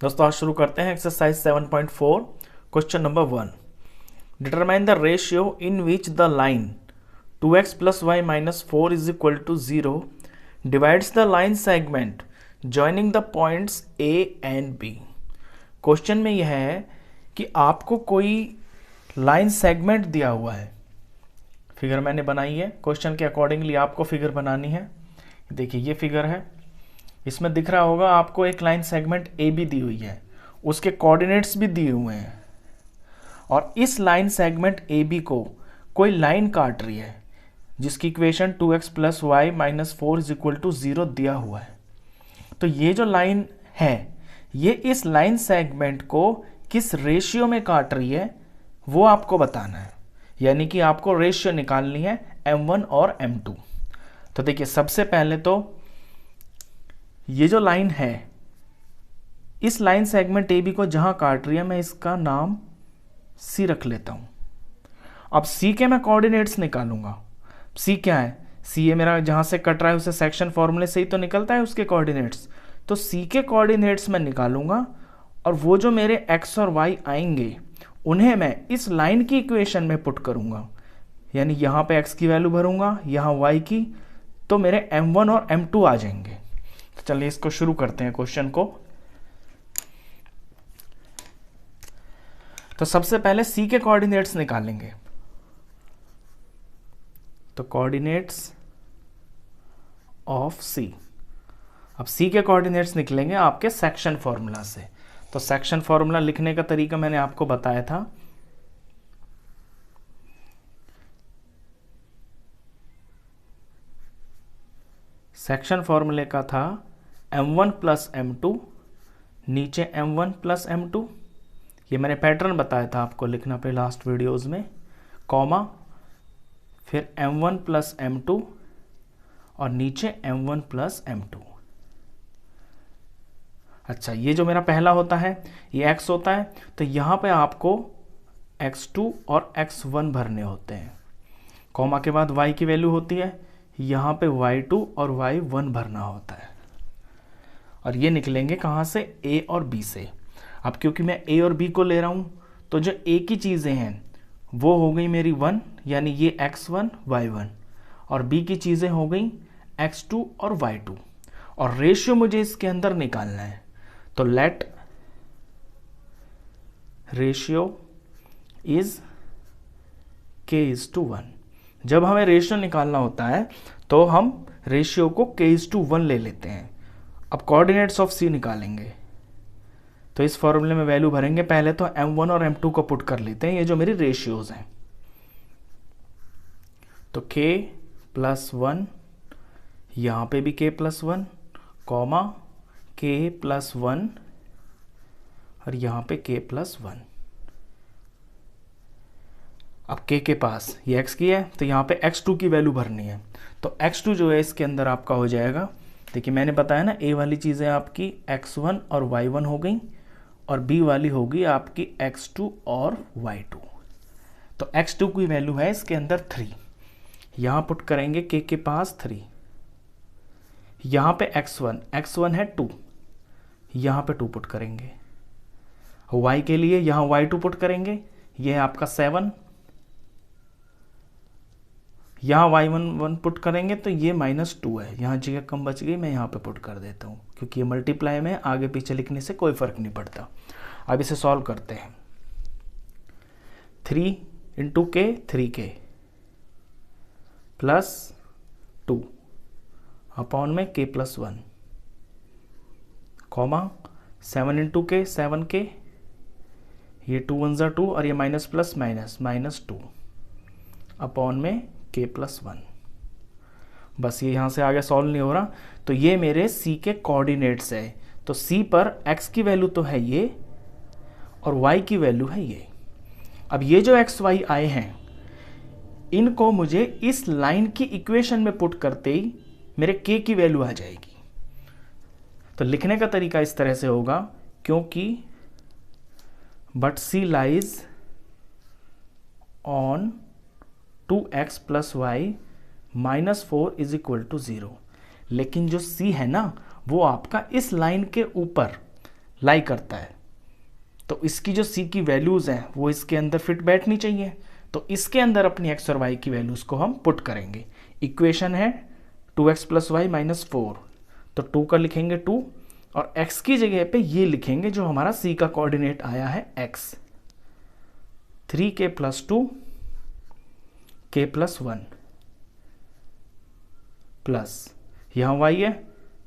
दोस्तों आज शुरू करते हैं exercise 7.4 question number 1। Determine the ratio in which the line 2x plus y minus 4 is equal to 0 divides the line segment joining the points A and B। Question में यह है कि आपको कोई लाइन सेगमेंट दिया हुआ है, फिगर मैंने बनाई है, क्वेश्चन के अकॉर्डिंगली आपको फिगर बनानी है। देखिए ये फिगर है, इसमें दिख रहा होगा आपको एक line segment A be the हुई है, उसके कोऑर्डिनेट्स भी दिए हुए हैं और इस लाइन सेगमेंट ए बी को कोई लाइन काट रही है जिसकी equation 2x plus y minus 4 is equal to 0 दिया हुआ है। तो ये जो लाइन है ये इस लाइन सेगमेंट को किस रेशियो में काट रही है वो आपको बताना है, यानी कि आपको रेशियो निकालनी है m1 और m2। तो देखिए सबसे पहले तो ये जो लाइन है इस लाइन सेगमेंट ए बी को जहां काट रही है मैं इसका नाम सी रख लेता हूं। अब सी के मैं कोऑर्डिनेट्स निकालूंगा। सी क्या है? सी ये मेरा जहां से कट रहा है उसे सेक्शन फॉर्मूले से ही तो निकलता है उसके कोऑर्डिनेट्स। तो सी के कोऑर्डिनेट्स मैं निकालूंगा और वो जो मेरे एक्स और वाई आएंगे उन्हें मैं इस लाइन की इक्वेशन में पुट करूंगा, यानी यहां पे एक्स की वैल्यू भरूंगा, यहां वाई की, तो मेरे m1 और m2 आ जाएंगे। तो चलिए इसको शुरू करते हैं क्वेश्चन को। तो सबसे पहले सी के कोऑर्डिनेट्स निकालेंगे। तो कोऑर्डिनेट्स ऑफ सी, अब सी के कोऑर्डिनेट्स निकलेंगे आपके सेक्शन फॉर्मूला से। तो सेक्शन फॉर्मूला लिखने का तरीका मैंने आपको बताया था। सेक्शन फॉर्मूले का था m1 प्लस m2, नीचे m1 प्लस m2, ये मैंने पैटर्न बताया था आपको लिखना पे लास्ट वीडियोस में, कॉमा, फिर m1 प्लस m2 और नीचे m1 प्लस m2। अच्छा, ये जो मेरा पहला होता है ये x होता है, तो यहाँ पे आपको x2 और x1 भरने होते हैं। कॉमा के बाद y की वैल्यू होती है, यहाँ पे y2 और y1 भरना होता है। और ये निकलेंगे कहाँ से? a और b से। अब क्योंकि मैं a और b को ले रहा हूँ तो जो a की चीज़ें हैं वो हो गई मेरी 1, यानी ये x1 y1, और b की चीज़ें हो गई x2 और y2, और रेशियो मुझे इसके अंदर निकालना है। तो लेट रेशियो इज k:1। जब हमें रेशियो निकालना होता है तो हम रेशियो को k:1 ले लेते हैं। अब कोऑर्डिनेट्स ऑफ सी निकालेंगे तो इस फॉर्मूले में वैल्यू भरेंगे। पहले तो m1 और m2 को पुट कर लेते हैं, ये जो मेरी रेशियोज हैं। तो k+1, यहाँ पे भी k+1, कॉमा k+1 और यहाँ पे k+1। अब k के पास ये x की है तो यहाँ पे x2 की वैल्यू भरनी है। तो x2 जो है इसके अंदर आपका हो जाएगा, देखिए मैंने बताया ना, a वाली चीज़ें आपकी x1 और y1 हो गई और b वाली होगी आपकी x2 और y2। तो x2 की वैल्यू है इसके अंदर 3, यहाँ पुट करेंगे k के पास 3, यहाँ पे x1 है 2, यहाँ पे 2 पुट करेंगे। y के लिए यहाँ y2 पुट करेंगे, ये है आपका 7, यहाँ y1 पुट करेंगे तो ये -2 है, यहाँ जगह कम बच गई, मैं यहाँ पे पुट कर देता हूँ क्योंकि ये मल्टीप्लाई में आगे पीछे लिखने से कोई फ़र्क नहीं पड़ता। अब इसे सॉल्व करते हैं। 3 × k 3k प्लस 2 अपॉन में k+1, कॉमा 7 × k 7k, ये 2 1 2 और ये माइनस प्लस माइनस -2 अपॉन में k+1। बस ये यहाँ से आगे सॉल्व नहीं हो रहा, तो ये मेरे c के कोऑर्डिनेट्स है। तो c पर x की वैल्यू तो है ये और y की वैल्यू है ये। अब ये जो x y आए हैं इनको मुझे इस लाइन की इक्वेशन में पुट करते ही मेरे k की वैल्यू आ जाएगी। तो लिखने का तरीका इस तरह से होगा, क्योंकि but c lies on 2x plus y -4 is equal to 0। लेकिन जो c है ना वो आपका इस लाइन के ऊपर लाई करता है, तो इसकी जो सी की वैल्यूज़ हैं वो इसके अंदर फिट बैठनी चाहिए। तो इसके अंदर अपनी एक्स और वाई की वैल्यूज़ को हम पुट करेंगे। इक्वेशन है 2x + y - 4, तो 2 का लिखेंगे 2 और x की जगह पे ये लिखेंगे जो हमारा c का कोऑर्डिनेट आया है x, 3k + 2 k + 1 प्लस यहाँ y है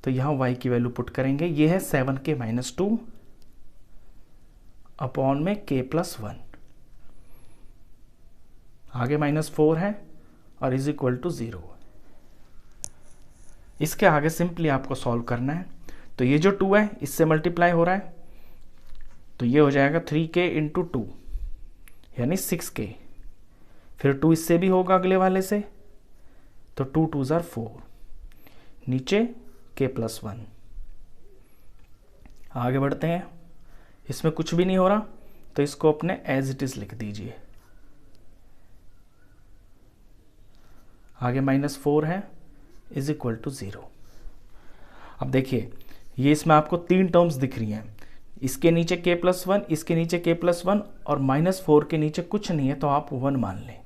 तो यहाँ y की वैल्यू पुट करेंगे, ये है 7k - 2 अपॉन में k + 1, आगे -4 है और इज इक्वल टू 0। इसके आगे सिंपली आपको सॉल्व करना है। तो ये जो 2 है इससे मल्टीप्लाई हो रहा है, तो ये हो जाएगा 3k × 2 यानी 6k, फिर 2 इससे भी होगा अगले वाले से, तो 2 2 = 4, नीचे k + 1। आगे बढ़ते हैं, इसमें कुछ भी नहीं हो रहा तो इसको अपने एज इट इज लिख दीजिए। आगे -4 है इज इक्वल टू 0। अब देखिए ये इसमें आपको 3 टर्म्स दिख रही हैं, इसके नीचे k + 1, इसके नीचे k + 1 और -4 के नीचे कुछ नहीं है तो आप 1 मान लें।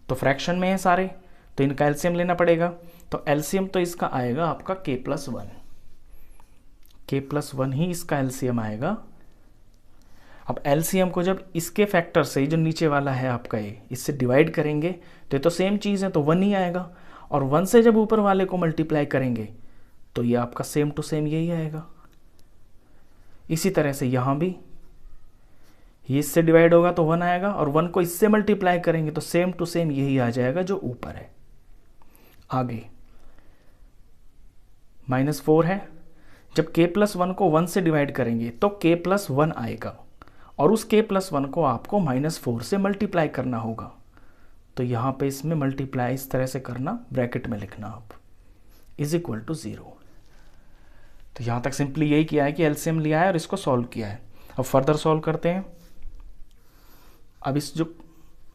तो फ्रैक्शन में है सारे, तो इनका एलसीएम लेना पड़ेगा। तो एलसीएम तो इसका आएगा आपका k + 1, k + 1 ही इसका एलसीएम आएगा। अब एलसीएम को जब इसके फैक्टर से, जो नीचे वाला है आपका ये, इससे डिवाइड करेंगे तो ये तो सेम चीज़ है तो 1 ही आएगा, और 1 से जब ऊपर वाले को मल्टीप्लाई करेंगे तो ये आपका सेम टू सेम यही आएगा। इसी तरह से यहाँ भी ये इससे डिवाइड होगा तो 1 आएगा, और 1 को इससे मल्टीप्लाई करेंगे तो सेम टू सेम यही आ जाएगा जो ऊपर है। आगे -4 है, जब k + 1 को 1 से डिवाइड करेंगे तो k + 1 आएगा, और उस k + 1 को आपको -4 से मल्टीप्लाई करना होगा। तो यहाँ पे इसमें मल्टीप्लाई इस तरह से करना, ब्रैकेट में लिखना आप, इज इक्वल टू 0। तो यहाँ तक सिंपली यही किया है कि एलसीएम लिया है और इसको सॉल्व किया है। अब फर्दर सॉल्व करते हैं। अब इस जो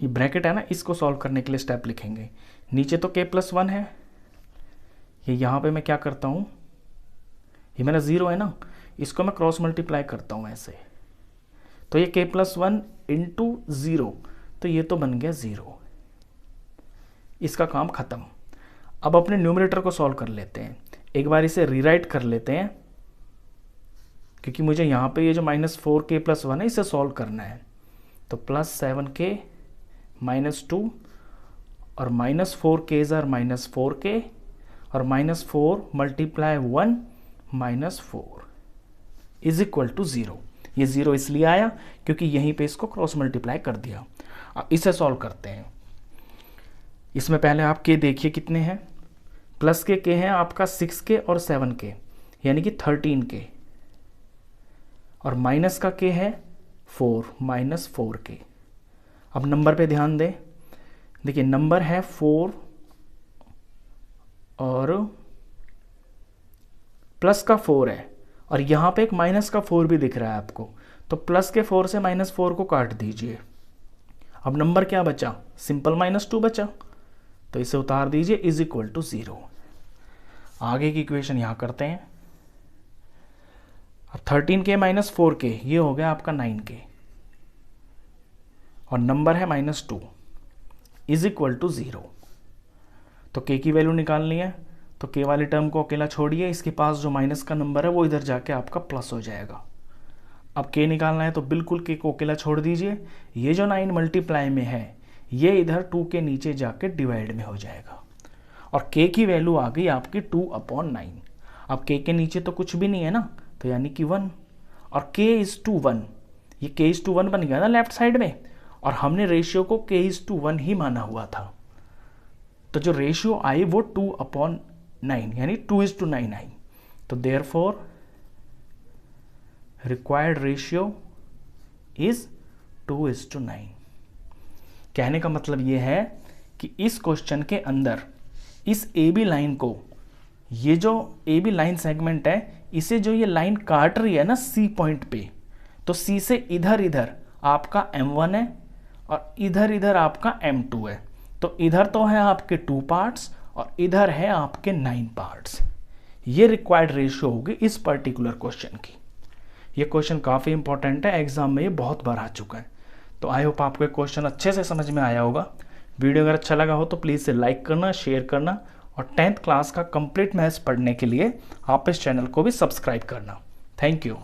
ये ब्रैकेट है ना, इसको सॉल्व करने के लिए स्टेप लिखेंगे। नीचे तो k + 1 है, ये यहाँ पे मैं क्या करता हूँ, ये मेरा 0 है ना, इसको मैं क्रॉस मल्टीप्लाई करता हूँ ऐसे, तो ये k + 1 × 0, तो ये तो बन गया 0, इसका काम खत्म। अब अपने न्यूमरेटर को सॉल्व कर लेते हैं, एक बार इसे रीराइट कर लेते हैं, क्योंकि मुझे यहाँ पे ये जो -4k + 1 है इसे सॉल्व करना है। तो +7k - 2 और -4k = -4k और -4 × 1 -4 इज इक्वल टू 0। ये 0 इसलिए आया क्योंकि यहीं पे इसको क्रॉस मल्टीप्लाई कर दिया। अब इसे सॉल्व करते हैं। इसमें पहले आप k देखिए कितने हैं, प्लस के k हैं आपका 6k और 7k यानी कि 13k, और माइनस का k है 4 -4k। अब नंबर पे ध्यान दें, देखिए नंबर है 4 और प्लस का 4 है, और यहाँ पे एक माइनस का 4 भी दिख रहा है आपको, तो प्लस के 4 से -4 को काट दीजिए। अब नंबर क्या बचा, सिंपल -2 बचा, तो इसे उतार दीजिए, इज इक्वल टू 0। आगे की इक्वेशन यहाँ करते हैं। अब 13k - 4k ये हो गया आपका 9k, और नंबर है -2 इज इक्वल टू 0। तो k की वैल्यू निकालनी है, तो k वाले टर्म को अकेला छोड़िए, इसके पास जो माइनस का नंबर है वो इधर जाके आपका प्लस हो जाएगा। अब k निकालना है तो बिल्कुल k को अकेला छोड़ दीजिए, ये जो 9 मल्टीप्लाई में है ये इधर 2 के नीचे जाके डिवाइड में हो जाएगा, और k की वैल्यू आ गई आपकी 2/9। अब k के नीचे तो कुछ भी नहीं है ना, तो यानी कि 1, और k = 1, ये k = 1 बन गया ना लेफ्ट साइड में, और हमने रेशियो को k = 1 ही माना हुआ था, तो जो रेशियो आई वो 2/9 यानी 2:9 आई। तो देयरफॉर रिक्वायर्ड रेशियो इज 2:9। कहने का मतलब ये है कि इस क्वेश्चन के अंदर इस AB लाइन को, ये जो AB लाइन सेगमेंट है, इसे जो ये लाइन काट रही है ना C पॉइंट पे, तो C से इधर इधर आपका M1 है और इधर इधर आपका M2 है, तो इधर तो है आपके 2 पार्ट्स और इधर है आपके 9 पार्ट्स। ये रिक्वायर्ड रेशियो होगी इस पर्टिकुलर क्वेश्चन की। ये क्वेश्चन काफ़ी इंपॉर्टेंट है, एग्जाम में ये बहुत बार आ चुका है। तो आई होप आपको क्वेश्चन अच्छे से समझ में आया होगा। वीडियो अगर अच्छा लगा हो तो प्लीज़ से लाइक करना, शेयर करना, और 10th क्लास का कंप्लीट मैथ्स पढ़ने के लिए आप इस चैनल को भी सब्सक्राइब करना। Thank you.